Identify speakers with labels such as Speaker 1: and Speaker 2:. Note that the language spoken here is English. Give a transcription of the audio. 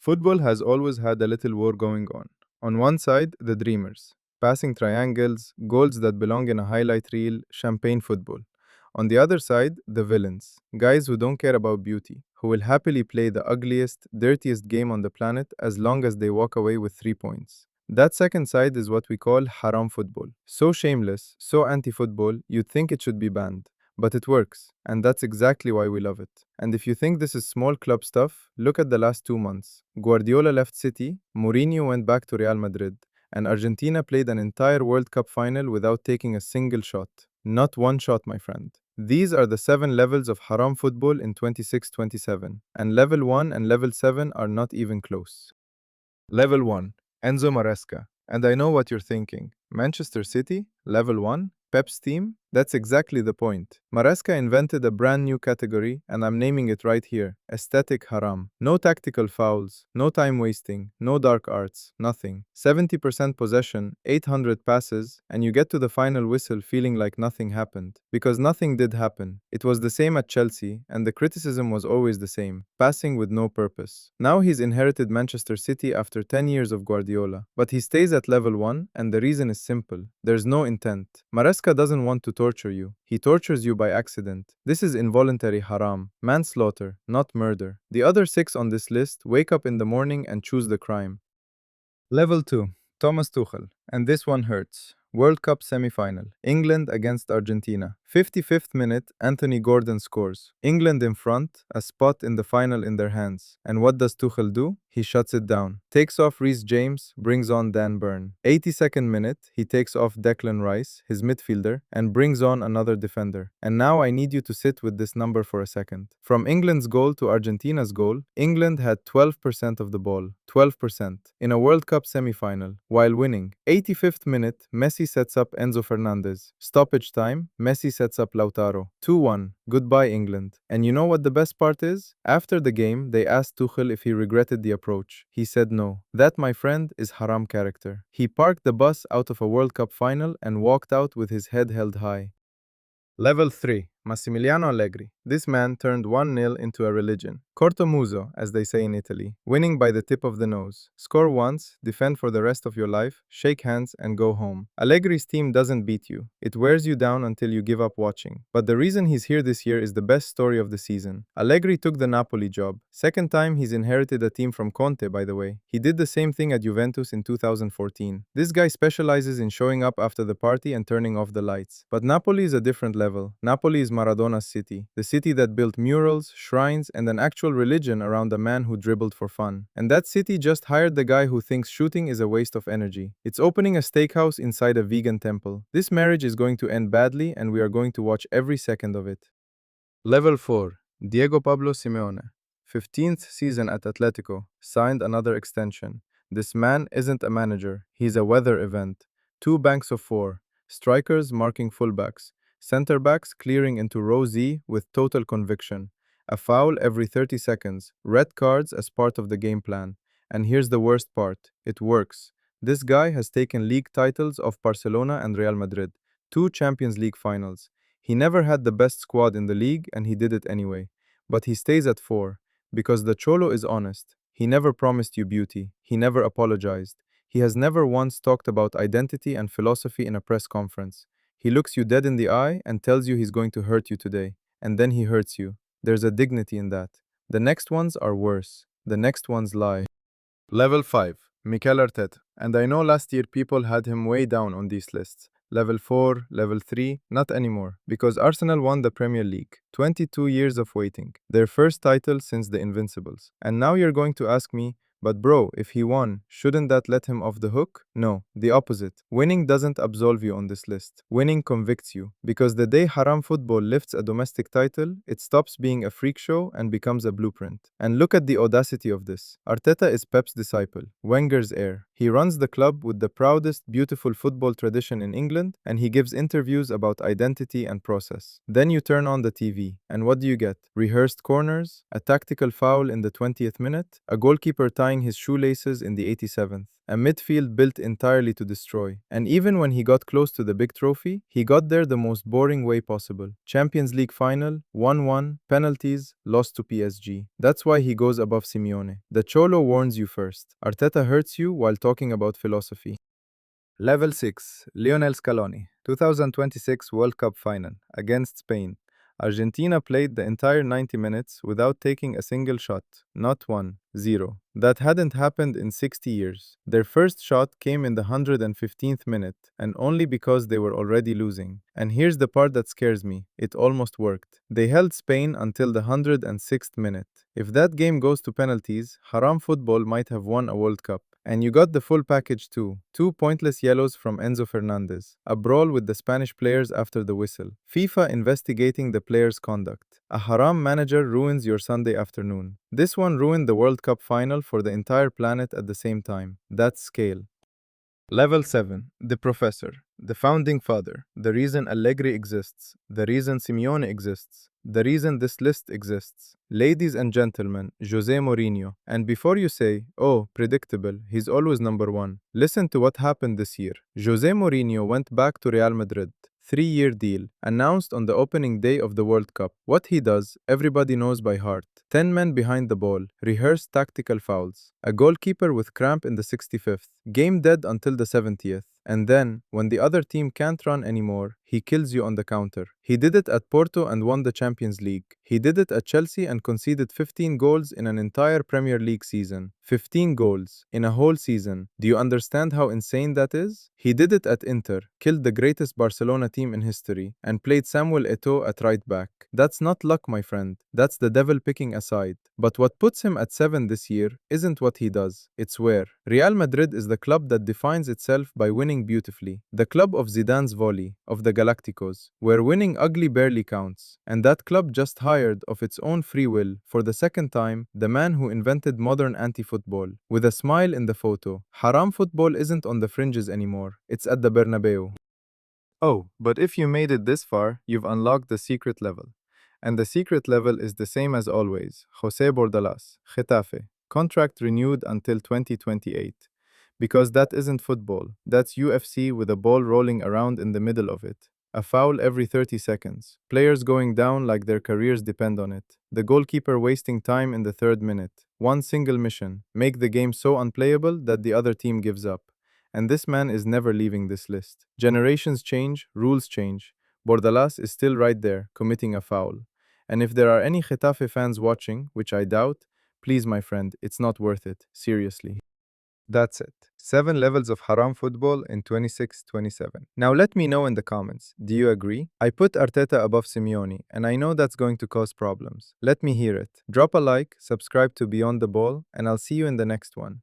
Speaker 1: Football has always had a little war going on. On one side, the dreamers, passing triangles, goals that belong in a highlight reel, champagne football. On the other side, the villains, guys who don't care about beauty, who will happily play the ugliest, dirtiest game on the planet as long as they walk away with 3 points. That second side is what we call haram football. So shameless, so anti football, you'd think it should be banned. But it works, and that's exactly why we love it. And if you think this is small club stuff, look at the last 2 months. Guardiola left City, Mourinho went back to Real Madrid, and Argentina played an entire World Cup final without taking a single shot. Not one shot, my friend. These are the 7 levels of haram football in 26-27, and level 1 and level 7 are not even close. Level 1, Enzo Maresca. And I know what you're thinking. Manchester City? Level 1? Pep's team? That's exactly the point. Maresca invented a brand new category, and I'm naming it right here. Aesthetic haram. No tactical fouls, no time wasting, no dark arts, nothing. 70% possession, 800 passes, and you get to the final whistle feeling like nothing happened. Because nothing did happen. It was the same at Chelsea, and the criticism was always the same. Passing with no purpose. Now he's inherited Manchester City after 10 years of Guardiola. But he stays at level 1, and the reason is simple. There's no intent. Maresca doesn't want to torture you. He tortures you by accident. This is involuntary haram, manslaughter, not murder. The other 6 on this list wake up in the morning and choose the crime. Level 2, Thomas Tuchel. And this one hurts. World Cup semi-final. England against Argentina. 55th minute, Anthony Gordon scores. England in front, a spot in the final in their hands. And what does Tuchel do? He shuts it down. Takes off Reece James, brings on Dan Burn. 82nd minute, he takes off Declan Rice, his midfielder, and brings on another defender. And now I need you to sit with this number for a second. From England's goal to Argentina's goal, England had 12% of the ball. 12%. In a World Cup semi-final, while winning. 85th minute, Messi sets up Enzo Fernandez. Stoppage time, Messi sets up Lautaro. 2-1. Goodbye, England. And you know what the best part is? After the game, they asked Tuchel if he regretted the approach. He said no. That, my friend, is haram character. He parked the bus out of a World Cup final and walked out with his head held high. Level 3. Massimiliano Allegri. This man turned 1-0 into a religion. Cortomuso, as they say in Italy, winning by the tip of the nose. Score once, defend for the rest of your life, shake hands, and go home. Allegri's team doesn't beat you. It wears you down until you give up watching. But the reason he's here this year is the best story of the season. Allegri took the Napoli job. Second time he's inherited a team from Conte, by the way. He did the same thing at Juventus in 2014. This guy specializes in showing up after the party and turning off the lights. But Napoli is a different level. Napoli is Maradona's city. The city that built murals, shrines, and an actual religion around a man who dribbled for fun. And that city just hired the guy who thinks shooting is a waste of energy. It's opening a steakhouse inside a vegan temple. This marriage is going to end badly, and we are going to watch every second of it. Level 4. Diego Pablo Simeone. 15th season at Atletico. Signed another extension. This man isn't a manager. He's a weather event. 2 banks of 4. Strikers marking fullbacks. Center backs clearing into row Z with total conviction. A foul every 30 seconds. Red cards as part of the game plan. And here's the worst part. It works. This guy has taken league titles of Barcelona and Real Madrid. 2 Champions League finals. He never had the best squad in the league and he did it anyway. But he stays at 4. Because the Cholo is honest. He never promised you beauty. He never apologized. He has never once talked about identity and philosophy in a press conference. He looks you dead in the eye and tells you he's going to hurt you today. And then he hurts you. There's a dignity in that. The next ones are worse. The next ones lie. Level 5. Mikel Arteta. And I know last year people had him way down on these lists. Level 4, Level 3, not anymore. Because Arsenal won the Premier League. 22 years of waiting. Their first title since the Invincibles. And now you're going to ask me, but bro, if he won, shouldn't that let him off the hook? No, the opposite. Winning doesn't absolve you on this list. Winning convicts you. Because the day haram football lifts a domestic title, it stops being a freak show and becomes a blueprint. And look at the audacity of this. Arteta is Pep's disciple, Wenger's heir. He runs the club with the proudest, beautiful football tradition in England, and he gives interviews about identity and process. Then you turn on the TV, and what do you get? Rehearsed corners, a tactical foul in the 20th minute, a goalkeeper time tying his shoelaces in the 87th. A midfield built entirely to destroy. And even when he got close to the big trophy, he got there the most boring way possible. Champions League final, 1-1, penalties, lost to PSG. That's why he goes above Simeone. The Cholo warns you first. Arteta hurts you while talking about philosophy. Level 6, Lionel Scaloni, 2026 World Cup Final, against Spain. Argentina played the entire 90 minutes without taking a single shot, not one, zero. That hadn't happened in 60 years. Their first shot came in the 115th minute, and only because they were already losing. And here's the part that scares me, it almost worked. They held Spain until the 106th minute. If that game goes to penalties, Haram football might have won a World Cup. And you got the full package too. Two pointless yellows from Enzo Fernandez, a brawl with the Spanish players after the whistle, FIFA investigating the players' conduct. A Haram manager ruins your Sunday afternoon. This one ruined the World Cup final for the entire planet at the same time. That's scale. Level 7, the professor, the founding father, the reason Allegri exists, the reason Simeone exists, the reason this list exists. Ladies and gentlemen, Jose Mourinho. And before you say, oh, predictable, he's always number one, listen to what happened this year. Jose Mourinho went back to Real Madrid. 3-year deal, announced on the opening day of the World Cup. What he does, everybody knows by heart. 10 men behind the ball, rehearsed tactical fouls, a goalkeeper with cramp in the 65th, game dead until the 70th. And then, when the other team can't run anymore, he kills you on the counter. He did it at Porto and won the Champions League. He did it at Chelsea and conceded 15 goals in an entire Premier League season. 15 goals in a whole season. Do you understand how insane that is? He did it at Inter, killed the greatest Barcelona team in history, and played Samuel Eto'o at right back. That's not luck, my friend. That's the devil picking a side. But what puts him at 7 this year isn't what he does. It's where. Real Madrid is the club that defines itself by winning beautifully. The club of Zidane's volley, of the Galacticos, where winning ugly barely counts. And that club just hired, of its own free will, for the second time, the man who invented modern anti-football. With a smile in the photo. Haram football isn't on the fringes anymore. It's at the Bernabeu. Oh, but if you made it this far, you've unlocked the secret level. And the secret level is the same as always. José Bordalas, Getafe. Contract renewed until 2028. Because that isn't football. That's UFC with a ball rolling around in the middle of it. A foul every 30 seconds. Players going down like their careers depend on it. The goalkeeper wasting time in the 3rd minute. One single mission. Make the game so unplayable that the other team gives up. And this man is never leaving this list. Generations change, rules change. Bordalas is still right there, committing a foul. And if there are any Getafe fans watching, which I doubt, please, my friend, it's not worth it. Seriously. That's it. 7 levels of haram football in 26-27. Now let me know in the comments. Do you agree? I put Arteta above Simeone, and I know that's going to cause problems. Let me hear it. Drop a like, subscribe to Beyond the Ball, and I'll see you in the next one.